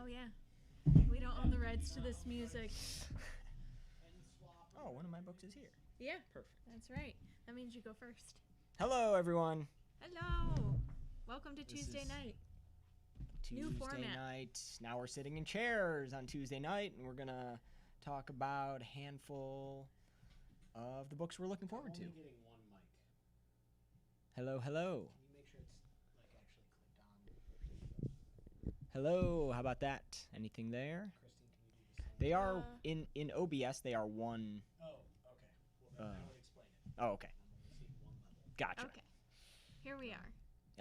yeah. We don't own the rights to this music. Oh, one of my books is here. Yeah. Perfect. That's right. That means you go first. Hello, everyone. Hello. Welcome to This Tuesday is night. New Tuesday format. night. Now we're sitting in chairs on Tuesday night, and we're going to talk about a handful of the books we're looking forward to. I'm only getting one mic. Hello, hello. Can you make sure it's actually clicked on? Hello, how about that? Anything there? Christine, can you do the same? They are, in OBS, they are one. Oh, okay. Well, then that would explain it. Oh, okay. I'm only seeing one level. Gotcha. Okay. Here we are.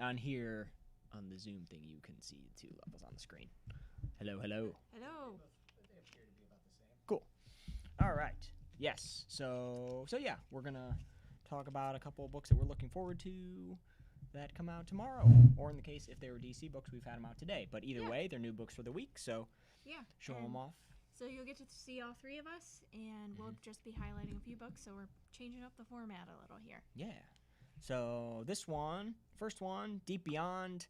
On here, on the Zoom thing, you can see the two levels on the screen. Hello, hello. Hello. They appear to be about the same. Cool. All right. Yes. So yeah, we're gonna talk about a couple of books that we're looking forward to that come out tomorrow, or in the case if they were DC books, we've had them out today. But either way, they're new books for the week, so Yeah. show and them off. So you'll get to see all three of us, and we'll just be highlighting a few books. So we're changing up the format a little here. Yeah. So this one, first one, Deep Beyond.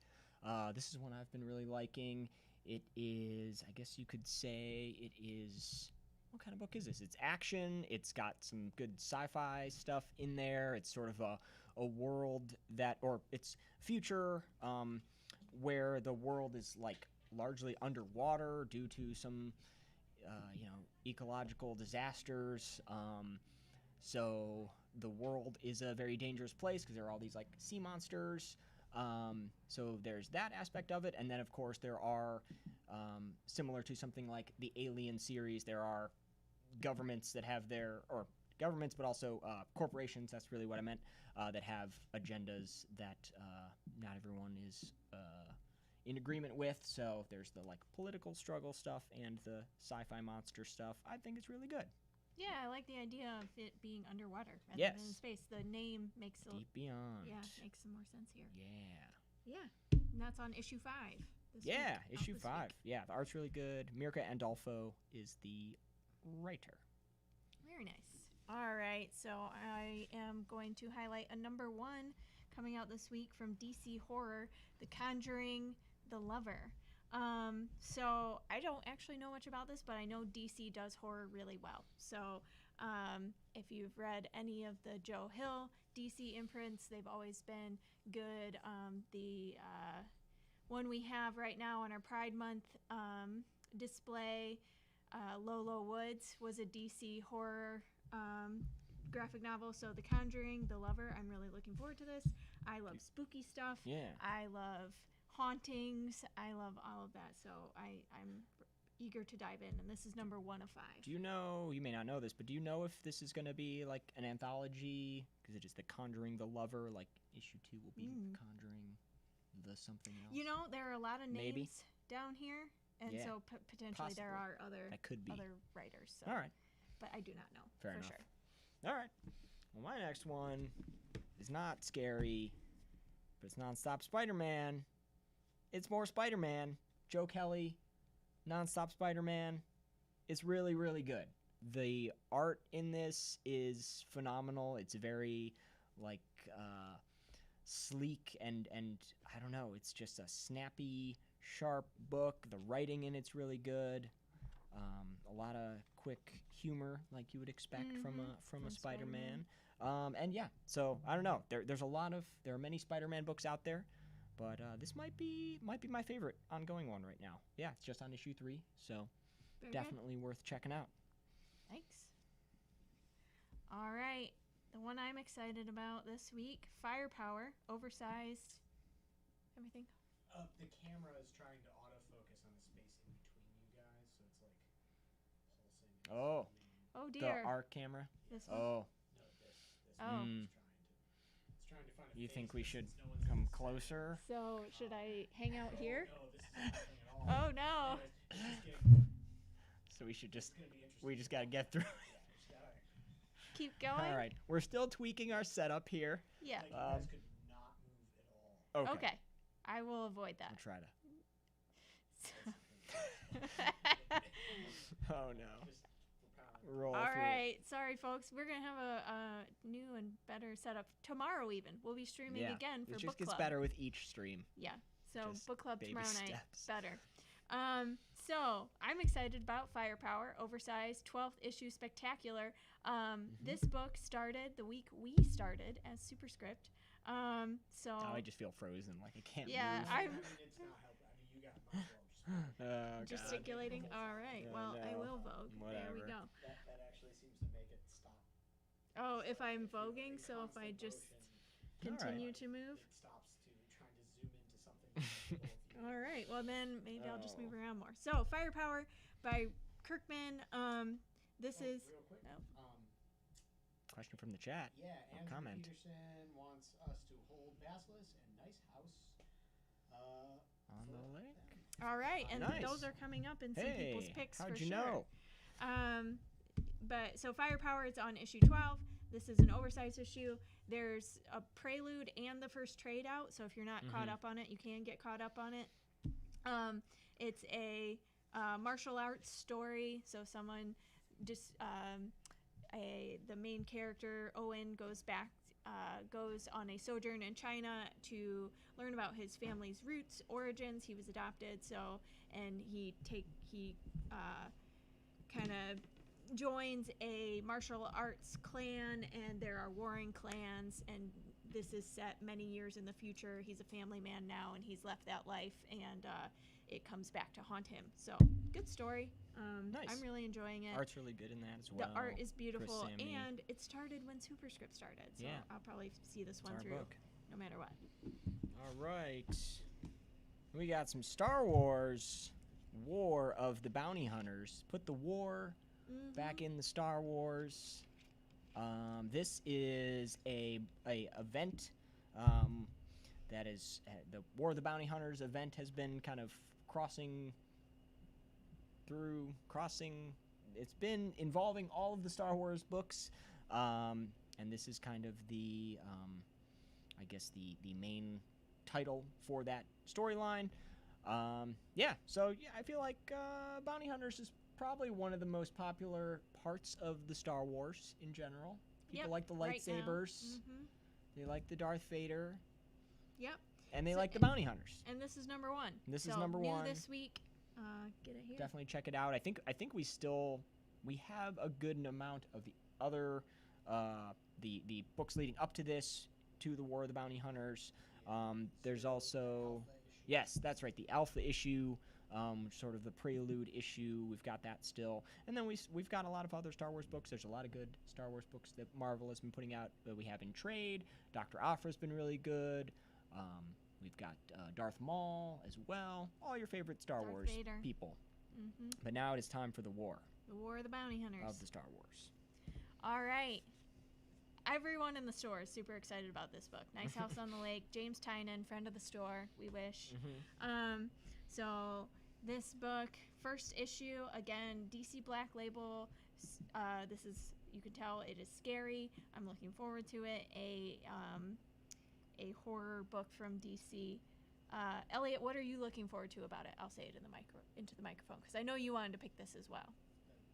This is one I've been really liking. It is, I guess you could say, it is. What kind of book is this? It's action. It's got some good sci-fi stuff in there. It's sort of a world that, or it's future, where the world is like largely underwater due to some, ecological disasters. So the world is a very dangerous place because there are all these like sea monsters. So there's that aspect of it, and then of course there are, similar to something like the Alien series, there are governments that have governments, but also corporations. That's really what I meant. That have agendas that not everyone is in agreement with. So there's the like political struggle stuff and the sci-fi monster stuff. I think it's really good. Yeah, I like the idea of it being underwater rather Yes. than in space. The name makes Deep Beyond. makes some more sense here. Yeah. Yeah, and that's on issue 5. Yeah, week, issue this 5. week. Yeah, the art's really good. Mirka Andolfo is the writer. Very nice. All right, so I am going to highlight a number 1 coming out this week from DC Horror, The Conjuring, The Lover. So I don't actually know much about this, but I know DC does horror really well. So if you've read any of the Joe Hill DC imprints, they've always been good. The one we have right now on our Pride Month display, Low Woods, was a DC horror graphic novel. So The Conjuring, The Lover, I'm really looking forward to this. I love spooky stuff. Yeah. I love hauntings. I love all of that. So I'm eager to dive in. And this is number 1 of 5. Do you know, you may not know this, but do you know if this is going to be like an anthology? Because it is The Conjuring, The Lover, like issue 2 will be The Conjuring, The something else. You know, there are a lot of names Maybe. down here. And Yeah, so potentially there possibly. are other That could be. other writers. So. All right. But I do not know Fair for enough. sure. All right. Well, my next one is not scary, but it's Nonstop Spider-Man. It's more Spider-Man. Joe Kelly, Nonstop Spider-Man. It's really, really good. The art in this is phenomenal. It's very, like, sleek and I don't know. It's just a snappy, sharp book. The writing in it's really good. A lot of quick humor, like you would expect from a Spider-Man. And yeah, so I don't know. There are many Spider-Man books out there, but this might be my favorite ongoing one right now. Yeah, it's just on issue 3, so Very definitely worth checking out. good. Thanks. All right. The one I'm excited about this week, Firepower, oversized, everything. The camera is trying to autofocus on the space in between you guys, so it's like pulsing. Oh, Oh the dear. ARC camera. This one. Oh, No, this Oh. one is trying to find a you face think we that should since no one's come in the closer? So should I hang out center- here? No, this is nothing at all. Oh no. It's just getting, So we should just it's gonna be interesting. we just gotta get through. Yeah, just gotta, Keep going. All right, we're still tweaking our setup here. Yeah. like, you guys could not move at all. Okay. Okay. I will avoid that. I'll try to. Oh no. Just, we're Roll All through it. right, sorry folks. We're gonna have a new and better setup tomorrow. Even we'll be streaming Yeah, again for It book just gets club. better with each stream. Yeah, so Just book club baby tomorrow night. steps. Better. So I'm excited about Firepower, oversized 12th issue spectacular. This book started the week we started as Superscript. So I just feel frozen, like I can't yeah, move. I mean, it's not helping. I mean, you got my Oh, God. gesticulating. All right. Yeah, Well, I no. will vogue. There we Whatever. go. That actually seems to make it stop. Oh, if So I'm you're voguing, in so if I constant just motion, continue to move. it stops to trying to zoom into something. That both of you- All right. Well, then maybe I'll just move Oh. around more. So Firepower by Kirkman. This Oh, is real quick. oh. Question from the chat. Yeah, Oh, Andrew comment. Peterson wants us to hold Basilisk and Nice House. On the for lake? them. All right, and Nice. those are coming up in some people's Hey, picks how'd for you sure. know? But so Firepower is on issue 12. This is an oversized issue. There's a prelude and the first trade out, so if you're not caught up on it, you can get caught up on it. It's a martial arts story, so someone just the main character Owen goes on a sojourn in China to learn about his family's roots, origins. He was adopted, and he kind of joins a martial arts clan, and there are warring clans, and this is set many years in the future. He's a family man now, and he's left that life, and it comes back to haunt him. So good story. Nice. I'm really enjoying it. Art's really good in that as well. The art is beautiful, Sammy. and it started when Superscript started, so Yeah. I'll probably see this It's one our through book. no matter what. All right. We got some Star Wars War of the Bounty Hunters. Put the war back in the Star Wars. This is a event that is the War of the Bounty Hunters event has been kind of crossing. It's been involving all of the Star Wars books, and this is kind of the I guess the main title for that storyline. I feel like Bounty Hunters is probably one of the most popular parts of the Star Wars in general. People like the lightsabers. They like the Darth Vader. Yep. And they So- like the bounty hunters. And this is number one. This is So, number new one. this week. Get it here. Definitely check it out. I think we have a good amount of the other the books leading up to this, to the War of the Bounty Hunters. There's also yes, that's right, the Alpha issue, sort of the prelude issue. We've got that still, and then we've got a lot of other Star Wars books. There's a lot of good Star Wars books that Marvel has been putting out that we have in trade. Dr. Aphra's been really good. We've got Darth Maul as well. All your favorite Star Darth Wars Vader. people. But now it is time for the war The War of the Bounty Hunters. of the Star Wars. All right. Everyone in the store is super excited about this book. Nice House on the Lake. James Tynan, friend of the store. We wish. So this book, first issue, again, DC Black Label. This is, you can tell it is scary. I'm looking forward to it. A horror book from DC. Elliot, what are you looking forward to about it? I'll say it into the microphone because I know you wanted to pick this as well.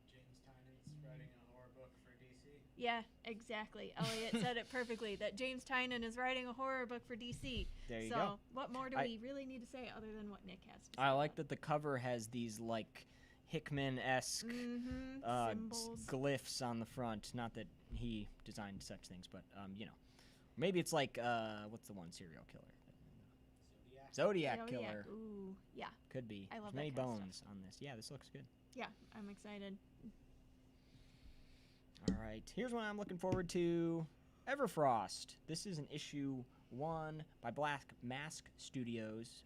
James Tynan's writing a horror book for DC. Yeah, exactly. Elliot said it perfectly, that James Tynan is writing a horror book for DC. There you so go. what more do we really need to say other than what Nick has to say? I like that the cover has these like Hickman-esque symbols. glyphs on the front. Not that he designed such things, but maybe it's like what's the one serial killer? Zodiac Killer. Ooh, yeah. Could be. I love There's many that kind of bones on this. Yeah, this looks good. Yeah, I'm excited. All right, here's one I'm looking forward to. Everfrost. This is an issue 1 by Black Mask Studios.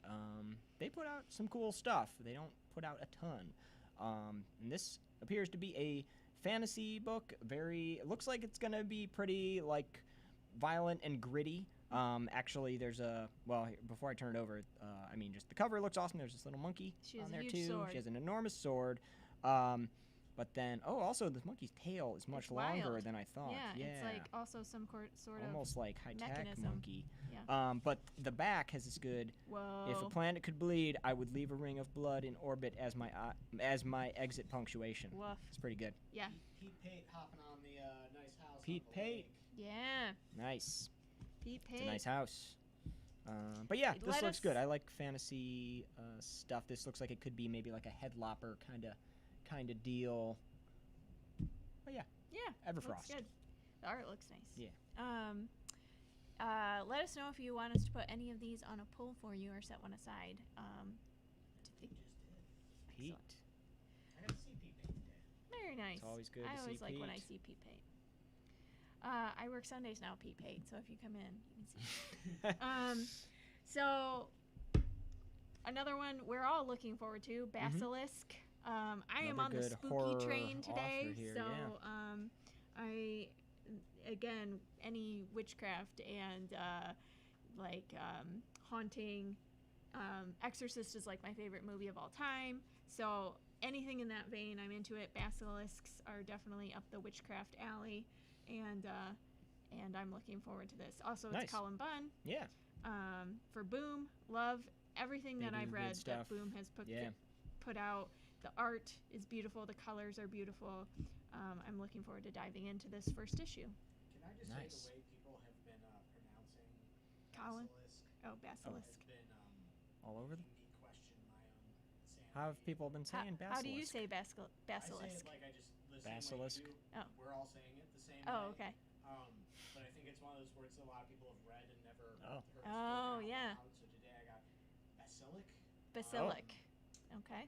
They put out some cool stuff. They don't put out a ton. And this appears to be a fantasy book. It looks like it's gonna be pretty like violent and gritty. Actually, there's before I turn it over, just the cover looks awesome. There's this little monkey She has on a there huge too. sword. She has an enormous sword. But then, also this monkey's tail is much It's longer wild. than I thought. Yeah, it's like also some sort of almost like high-tech mechanism. monkey. Yeah. But the back has this good. Whoa. If a planet could bleed, I would leave a ring of blood in orbit as my exit punctuation. Woof. It's pretty good. Yeah. Pete Pate hopping on the nice house. Pete on the Pate. lake. Yeah. Nice. Pete Pate. It's a nice house. But yeah, Let this looks us- good. I like fantasy stuff. This looks like it could be maybe like a headlopper kind of deal. But yeah, Yeah, Everfrost. looks good. The art looks nice. Yeah. Let us know if you want us to put any of these on a pull for you or set one aside. We just did. Pete. Excellent. I got to see Pete paint today. Very nice. It's always good I to always see like when I Pete. see Pete paint. I work Sundays now, Pete paint. So if you come in, you can see. So another one we're all looking forward to, Basilisk. I am Another on the good spooky horror train today, author here, so yeah. I again any witchcraft and haunting. Exorcist is like my favorite movie of all time, so anything in that vein, I'm into it. Basilisks are definitely up the witchcraft alley, and I'm looking forward to this. Also, Nice. it's Colin Bunn. Yeah. For Boom, love everything They that do I've good read stuff. that Boom has Yeah. put out. The art is beautiful. The colors are beautiful. I'm looking forward to diving into this first issue. Can I just Nice. say the way people have been pronouncing Colin? basilisk Oh, Basilisk. has been All over making me question my own sanity. How have people been saying basilisk? How do you say I say basilisk? it like I just the Basilisk? same way you do. Oh. We're all saying it the same Oh, way. okay. But I think it's one of those words that a lot of people have read and never Oh. heard Oh, spoken out yeah. loud. So today I got basilic. Basilic. Okay.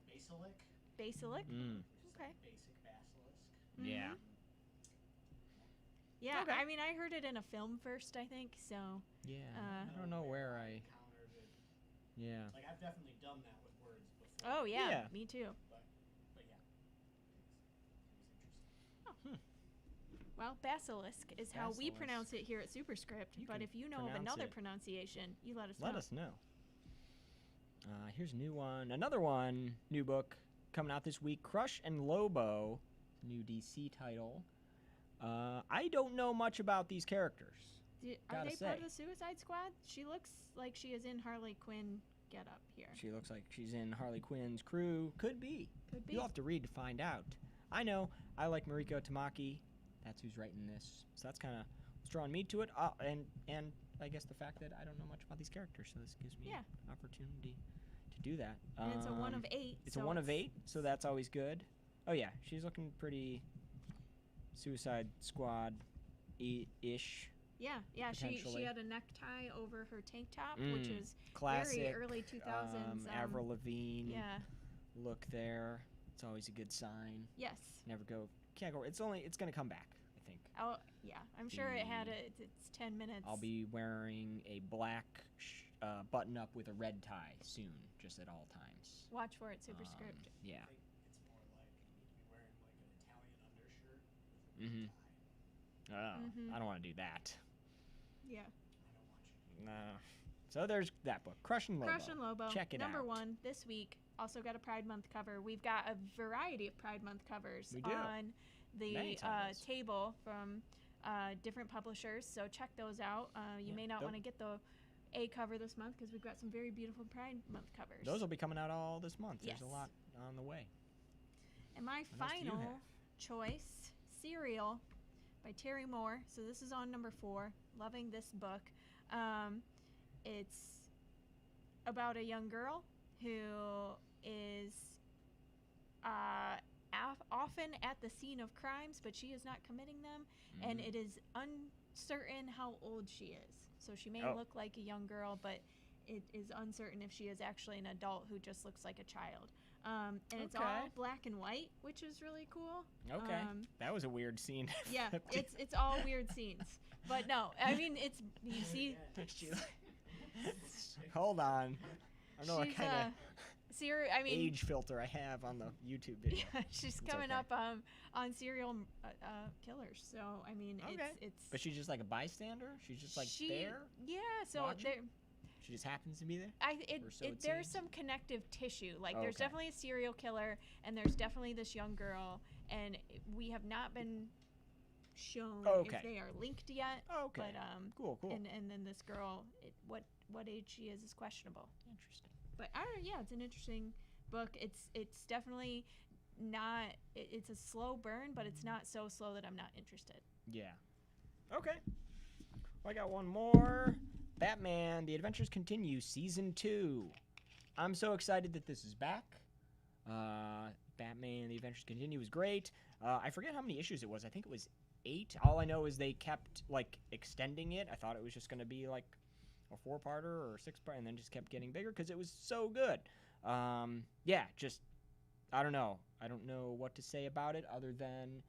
Basilic. Basilic. Mm. Which is Okay. like basic basilisk. Yeah. Yeah, Okay. I mean, I heard it in a film first, I think, so. Yeah. I don't know where I. encountered it. Yeah. Like I've definitely done that with words before. Oh, yeah, Yeah. me too. But yeah, it was interesting. Well, basilisk is how we Basilisk. pronounce it here at Superscript, You but can if you know of pronounce another it. pronunciation, you let us know. Let us know. Here's a new one. Another one. New book coming out this week. Crush and Lobo. New DC title. I don't know much about these characters. Are Gotta they part say. of the Suicide Squad? She looks like she is in Harley Quinn get up here. She looks like she's in Harley Quinn's crew. Could be. Could be. You'll have to read to find out. I know. I like Mariko Tamaki. That's who's writing this. So that's kind of what's drawing me to it. And I guess the fact that I don't know much about these characters, so this gives me Yeah. an opportunity to do that. And it's a 1 of 8. It's so a 1 of 8, so that's always good. Oh yeah, she's looking pretty Suicide Squad-ish. Yeah. She potentially. had a necktie over her tank top, Mm, which is Classic. very early 2000s. Avril Lavigne Yeah. look there. It's always a good sign. Yes. Can't go. It's gonna come back, I think. Oh, yeah. I'm sure it had its 10 minutes. I'll be wearing a black button up with a red tie soon, just at all times. Watch for it, Superscript. Yeah. I think it's more like you need to be wearing like an Italian undershirt with a Mhm. tie. I don't want to do that. Yeah. I don't want you. No. So there's that book, Crush and Lobo. Crush and Lobo. Check it Number out. 1 this week. Also got a Pride Month cover. We've got a variety of Pride Month covers We do. on the Many titles. table from different publishers. So check those out. You Yeah, may not tho- want to get the A cover this month because we've got some very beautiful Pride Month covers. Those will be coming out all this month. Yes. There's a lot on the way. And my What else do you final have? choice, Serial by Terry Moore. So this is on number 4. Loving this book. It's about a young girl who is often at the scene of crimes, but she is not committing them, and Mhm. it is uncertain how old she is. So she may Oh. look like a young girl, but it is uncertain if she is actually an adult who just looks like a child. And it's all Okay. black and white, which is really cool. Okay. That was a weird scene. Yeah, it's all weird scenes. But no, I mean, it's, you see, Hold on. I don't know what she's kind of I mean, age filter I have on the YouTube video. yeah, she's It's coming okay. up on serial killers. So I mean, Okay. it's. But she's just like a bystander? She's just like there? Yeah. So watching? there, She just happens to be there? Or so it there's seems. some connective tissue. Like Oh, there's okay. definitely a serial killer, and there's definitely this young girl, and we have not been shown Okay. if they are linked yet. Oh, okay. But Cool. and then this girl, what age she is questionable. Interesting. But I don't know. Yeah, it's an interesting book. It's definitely not. It's a slow burn, but it's not so slow that I'm not interested. Yeah. Okay. Well, I got one more. Batman: The Adventures Continue Season 2. I'm so excited that this is back. Batman: The Adventures Continue was great. I forget how many issues it was. I think it was 8. All I know is they kept like extending it. I thought it was just going to be like a 4-parter or a 6-part, and then just kept getting bigger because it was so good. Yeah, just I don't know. I don't know what to say about it other than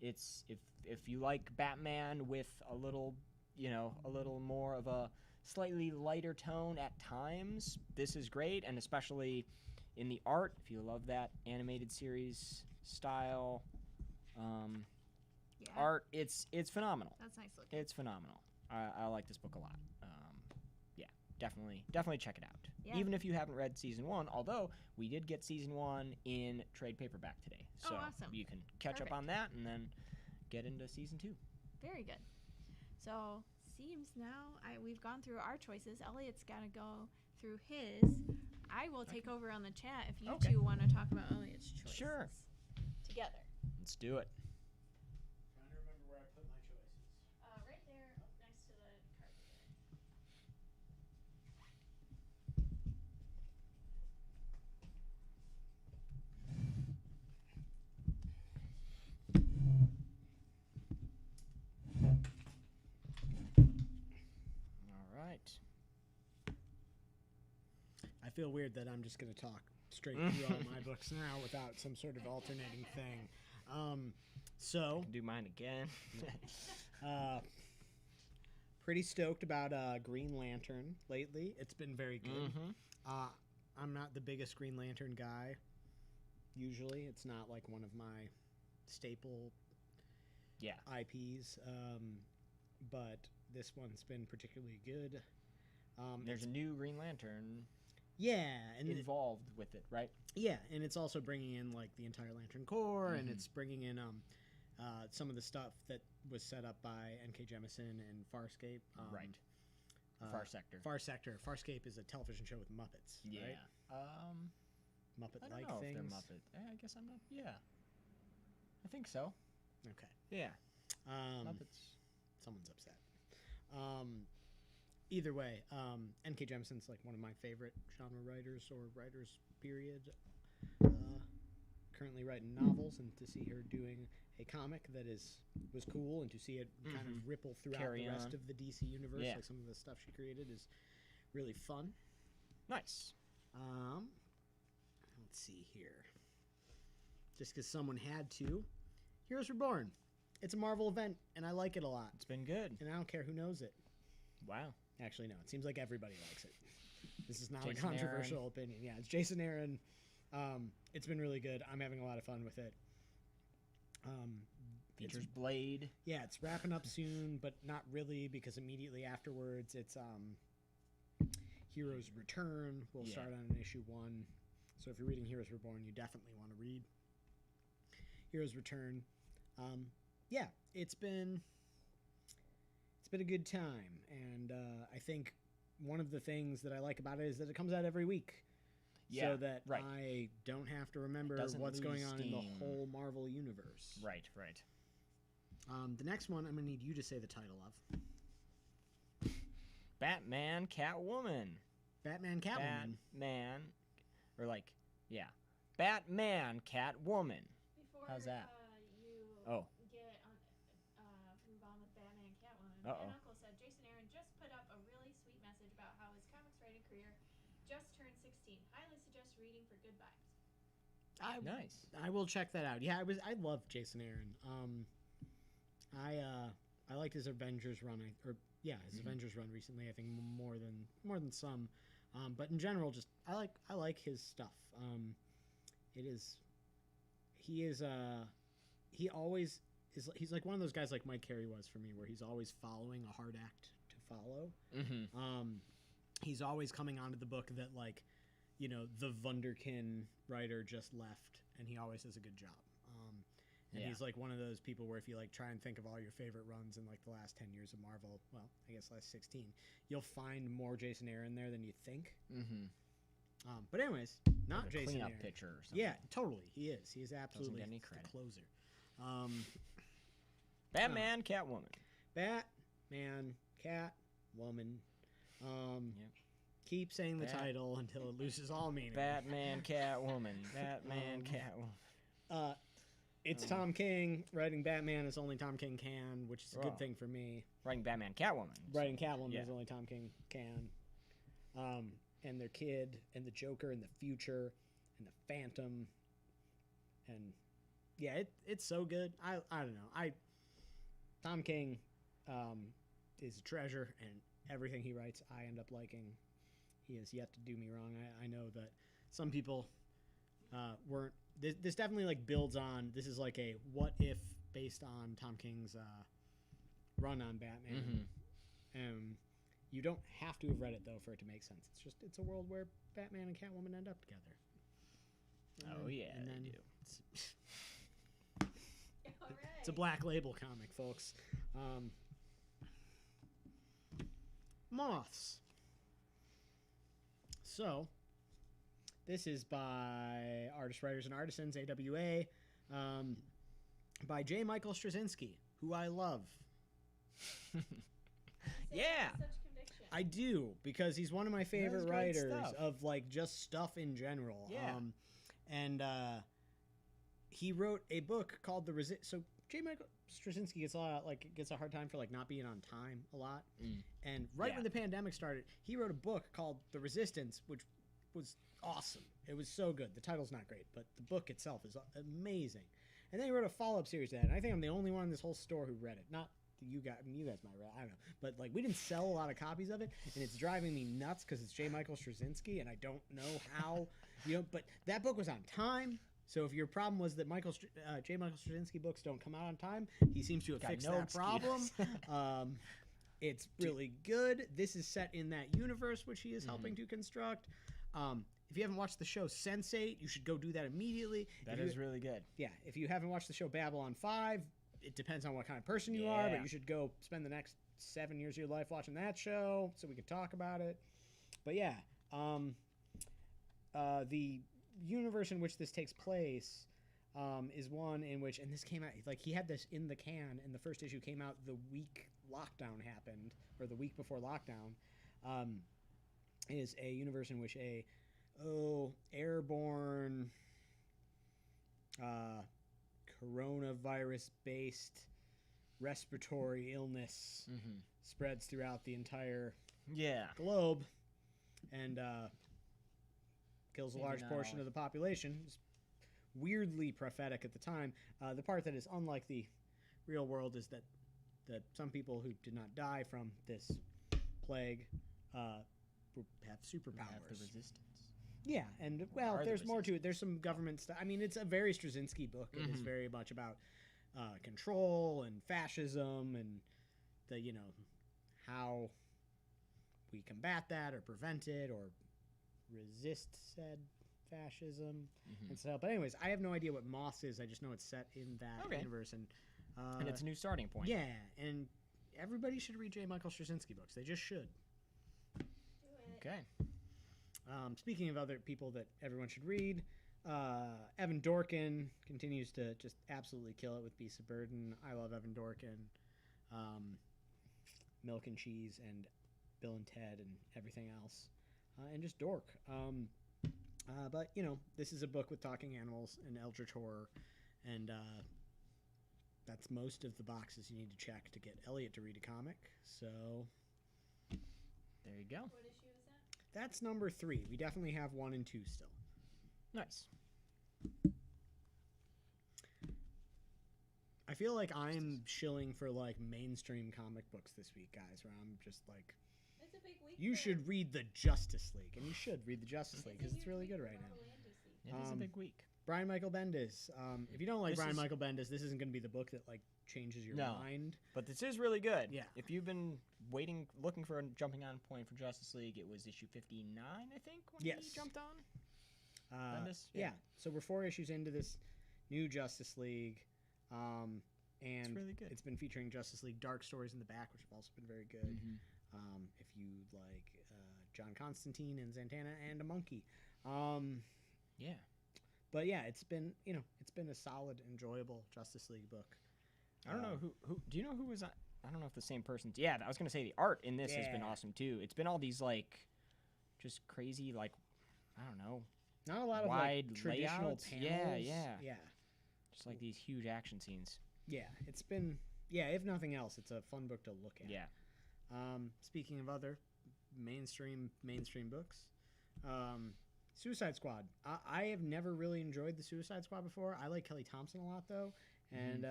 it's if you like Batman with a little more of a slightly lighter tone at times, this is great, and especially in the art, if you love that animated series style art, it's phenomenal. That's nice looking. It's phenomenal. I like this book a lot. Yeah, definitely check it out. Yeah. Even if you haven't read season 1, although we did get season 1 in trade paperback today, so awesome. you can catch up on that and then get into season 2. Very good. So seems now we've gone through our choices. Elliot's got to go through his. I will take over on the chat if you two want to talk about Elliot's choices. Sure. Together. Let's do it. Trying to remember where I put my choices. Right there, next to the carpet there. All right. I feel weird that I'm just going to talk straight through all my books now without some sort of alternating thing. So Do mine again. pretty stoked about Green Lantern lately. It's been very good. I'm not the biggest Green Lantern guy. Usually, it's not like one of my staple IPs. But this one's been particularly good. There's a new Green Lantern and involved with it, right? Yeah, and it's also bringing in like the entire Lantern Corps, and it's bringing in some of the stuff that was set up by N.K. Jemisin and Farscape. Right. Far Sector. Far Sector. Farscape is a television show with Muppets. Yeah. Right? Muppet-like I don't know things. if they're Muppet. I guess I'm not. Yeah. I think so. Okay. Yeah. Muppets. Someone's upset. Either way, N.K. Jemisin's like one of my favorite genre writers or writers, period. Currently writing novels, and to see her doing a comic that was cool, and to see it kind of ripple throughout the rest of the DC universe, like some of the stuff she created, is really fun. Nice. Let's see here. Just because someone had to, Heroes Reborn. It's a Marvel event, and I like it a lot. It's been good. And I don't care who knows it. Wow. Actually, no. It seems like everybody likes it. This is not Jason a controversial opinion. Yeah, it's Jason Aaron. It's been really good. I'm having a lot of fun with it. Features Blade. Yeah, it's wrapping up soon, but not really, because immediately afterwards it's Heroes Return. We'll start on issue 1. So if you're reading Heroes Reborn, you definitely want to read Heroes Return. Yeah, it's been a good time, and I think one of the things that I like about it is that it comes out every week. Yeah, so that I don't have to remember what's going on in the whole Marvel universe. Right. The next one, I'm going to need you to say the title of. Batman, Catwoman. Batman, Catwoman. Batman, Catwoman. Before, How's that? Move on with Batman and Catwoman. Uh-oh. And Uncle said Jason Aaron just put up a really sweet message about how his comics writing career just turned 16. Highly suggest reading for good vibes. Nice. I will check that out. Yeah, I love Jason Aaron. I liked his Avengers run. His Avengers run recently. I think more than some. But in general, just I like his stuff. He's like one of those guys like Mike Carey was for me, where he's always following a hard act to follow. He's always coming onto the book that, like, the Wunderkind writer just left, and he always does a good job. And he's like one of those people where if you like try and think of all your favorite runs in like the last 10 years of Marvel, well, I guess last 16, you'll find more Jason Aaron there than you think. But anyways, not like a Jason cleanup Aaron. pitcher or something. Yeah, totally. He is. He is absolutely get any the credit. closer. Batman, Catwoman. Batman, Catwoman. Yep. Keep saying the title until it loses all meaning. Batman, Catwoman. Batman, Catwoman. It's Tom King writing Batman as only Tom King can, which is a good thing for me. Writing Batman, Catwoman. Writing Catwoman as only Tom King can. And their kid, and the Joker, and the future, and the Phantom, and yeah, it's so good. I don't know. Tom King is a treasure, and everything he writes, I end up liking. He has yet to do me wrong. I know that some people weren't. This definitely like builds on. This is like a what if based on Tom King's run on Batman. Mm-hmm. You don't have to have read it though for it to make sense. It's a world where Batman and Catwoman end up together. And then, they do. It's a Black Label comic, folks. Moths. So, this is by Artists, Writers, and Artisans, AWA, by J. Michael Straczynski, who I love. Yeah. I do, because he's one of my favorite writers of, like, just stuff in general. Yeah. He wrote a book called The Resist. So, J. Michael Straczynski gets a hard time for, like, not being on time a lot. And when the pandemic started, he wrote a book called The Resistance, which was awesome. It was so good. The title's not great, but the book itself is amazing. And then he wrote a follow-up series to that, and I think I'm the only one in this whole store who read it. Not you guys might read it, I don't know. But, like, we didn't sell a lot of copies of it, and it's driving me nuts because it's J. Michael Straczynski, and I don't know how, but that book was on time. So if your problem was that J. Michael Straczynski books don't come out on time, he seems to have fixed that problem. It's really good. This is set in that universe, which he is helping to construct. If you haven't watched the show Sense8, you should go do that immediately. That is really good. Yeah. If you haven't watched the show Babylon 5, it depends on what kind of person you are, but you should go spend the next 7 years of your life watching that show so we can talk about it. But yeah, the universe in which this takes place is one in which, and this came out, like, he had this in the can, and the first issue came out the week lockdown happened, or the week before lockdown, is a universe in which a airborne coronavirus-based respiratory illness spreads throughout the entire globe and kills a large portion of the population. It's weirdly prophetic at the time. The part that is unlike the real world is that some people who did not die from this plague have superpowers. Have the resistance. Yeah, and there's more to it. There's some government stuff. I mean, it's a very Straczynski book. It is very much about control and fascism and how we combat that or prevent it or resist said fascism and stuff. But anyways, I have no idea what Moss is. I just know it's set in that universe, and it's a new starting point. Yeah, and everybody should read J. Michael Straczynski books. They just should. Do it. Okay. Speaking of other people that everyone should read, Evan Dorkin continues to just absolutely kill it with Beasts of Burden. I love Evan Dorkin, Milk and Cheese, and Bill and Ted, and everything else, and just dork. But this is a book with talking animals and eldritch horror, and that's most of the boxes you need to check to get Elliot to read a comic. So there you go. What issue is that? That's number 3. We definitely have 1 and 2 still. Nice. I feel like I'm shilling for like mainstream comic books this week, guys, where I'm just like, It's a big week. you should read the Justice League, and you should read the Justice League because it's really good right now. It is a big week. Brian Michael Bendis. If you don't like Brian Michael Bendis, this isn't going to be the book that like changes your mind. But this is really good. Yeah. If you've been looking for a jumping on point for Justice League, it was issue 59, I think, when he jumped on. Bendis? Yeah. So we're 4 issues into this new Justice League. And it's really good. It's been featuring Justice League Dark stories in the back, which have also been very good. If you like John Constantine and Zatanna and a monkey. Yeah. But yeah, it's been a solid, enjoyable Justice League book. I don't know who do you know who was I don't know if the same person's. Yeah, I was gonna say the art in this has been Yeah. awesome too. It's been all these like, just crazy like, I don't know, Not a lot of wide like traditional layouts. panels. Yeah. Just like these huge action scenes. Yeah, it's been if nothing else, it's a fun book to look at. Yeah. Speaking of other mainstream books, Suicide Squad. I have never really enjoyed the Suicide Squad before. I like Kelly Thompson a lot though, and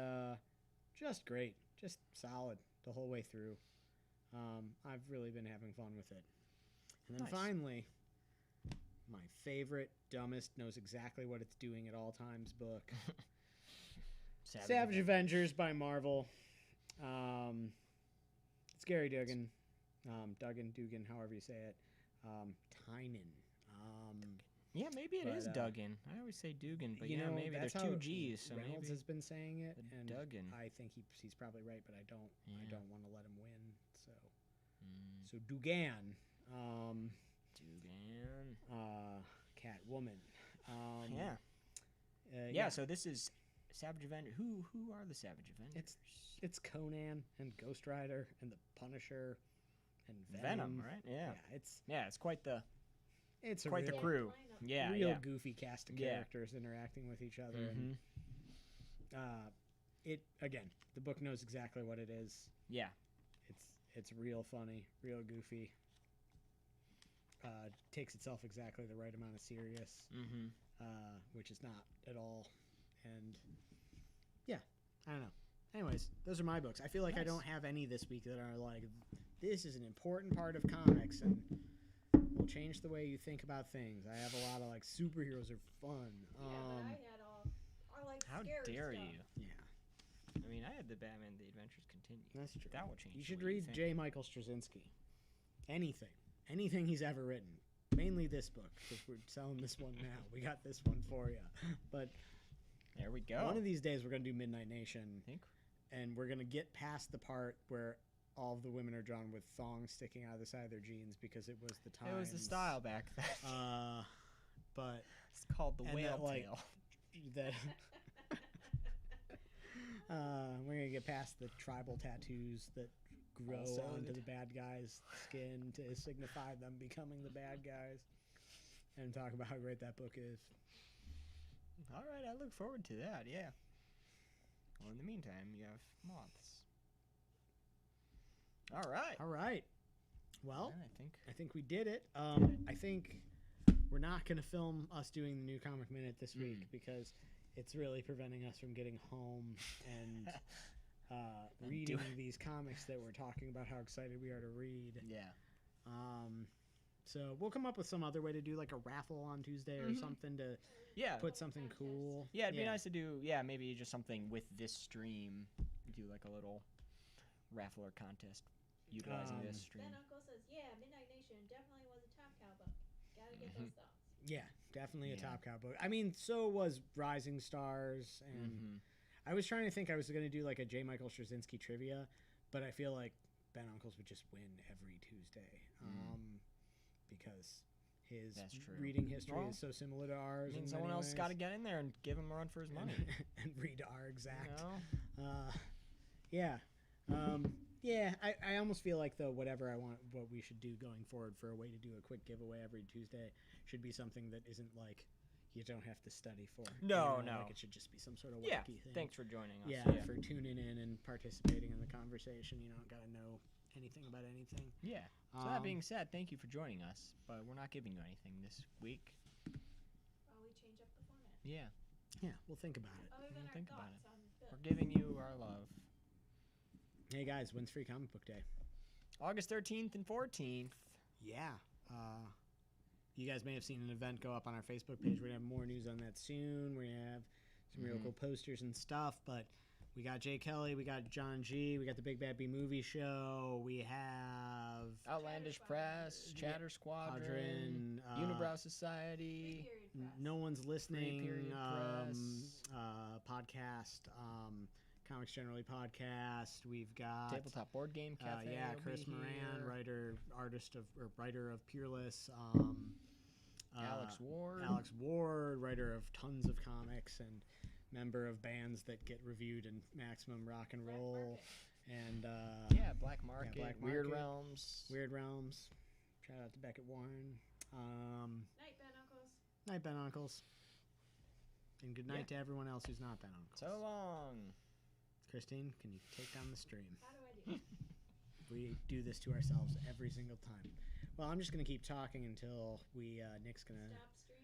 just great, just solid the whole way through. I've really been having fun with it. And then finally, my favorite, dumbest, knows exactly what it's doing at all times book. Savage Avengers by Marvel. It's Gary Duggan. Dugan, however you say it. Tynan. Yeah, maybe it is Duggan. I always say Dugan, but maybe there's two G's. So Reynolds maybe has been saying it, and Duggan. I think he's probably right, but I don't want to let him win. So Dugan. Dugan. Catwoman. So this is Savage Avenger. Who are the Savage Avengers? It's Conan and Ghost Rider and the Punisher and Venom, right? Yeah. It's quite the the crew. Yeah, real goofy cast of characters interacting with each other. And, the book knows exactly what it is. Yeah. It's real funny, real goofy. Takes itself exactly the right amount of serious, which is not at all. And I don't know. Anyways, those are my books. I feel like I don't have any this week that are like, this is an important part of comics and will change the way you think about things. I have a lot of like superheroes are fun. But I had all like how scary dare stuff. you? Yeah. I mean, I had the Batman: The Adventures Continue. That's true. That will change. You should read J. Michael Straczynski. Anything he's ever written. Mainly this book, because we're selling this one now. We got this one for you. But there we go. One of these days we're going to do Midnight Nation. I think. And we're going to get past the part where all of the women are drawn with thongs sticking out of the side of their jeans because it was the time. It was the style back then. But it's called the whale tail. We're going to get past the tribal tattoos that grow onto the bad guy's skin to signify them becoming the bad guys, and talk about how great that book is. All right, I look forward to that. Yeah. Well, in the meantime, you have moths. All right. Well, I think we did it. I think we're not going to film us doing the new Comic Minute this week because it's really preventing us from getting home and reading these comics that we're talking about how excited we are to read. Yeah. So we'll come up with some other way to do like a raffle on Tuesday or something to put something cool. Yeah, it'd be nice to do, maybe just something with this stream. Do like a little raffle or contest utilizing this stream. Then Uncle says, Midnight Nation definitely was a Top Cow book. Gotta get those thoughts. Yeah, definitely a Top Cow book. I mean, so was Rising Stars. And I was trying to think I was going to do like a J. Michael Straczynski trivia, but I feel like Ben Uncles would just win every Tuesday. Because his reading history is so similar to ours. I mean, someone else got to get in there and give him a run for his money. and read our exact. I almost feel like, though, what we should do going forward for a way to do a quick giveaway every Tuesday should be something that isn't like you don't have to study for. No. Like it should just be some sort of wacky thing. Thanks for joining us. Yeah, for tuning in and participating in the conversation. You don't got to know anything about anything. Yeah. So that being said, thank you for joining us, but we're not giving you anything this week. Well, we change up the format. Yeah. Yeah, we'll think about it. Other than our think about thoughts it. on the We're giving you our love. Hey guys, when's Free Comic Book Day? August 13th and 14th. Yeah. You guys may have seen an event go up on our Facebook page. We're going to have more news on that soon. We're going to have some real cool posters and stuff, but we got Jay Kelly, we got John G, we got the Big Bad B Movie Show, we have Outlandish Press, Chatter Squadron, Unibrow Society, No One's Listening, Free Period Press, podcast, Comics Generally podcast. We've got Tabletop Board Game Cafe. Chris Moran, writer of Peerless. Alex Ward, writer of tons of comics and member of bands that get reviewed in Maximum Rock and Roll And yeah, Black Market, Black Weird Market, Realms. Weird Realms. Shout out to Beckett Warren. Night, Ben Uncles. Night, Ben Uncles. And good night to everyone else who's not Ben Uncles. So long. Christine, can you take down the stream? How do I do? We do this to ourselves every single time. Well, I'm just going to keep talking until Nick's going to... Stop stream.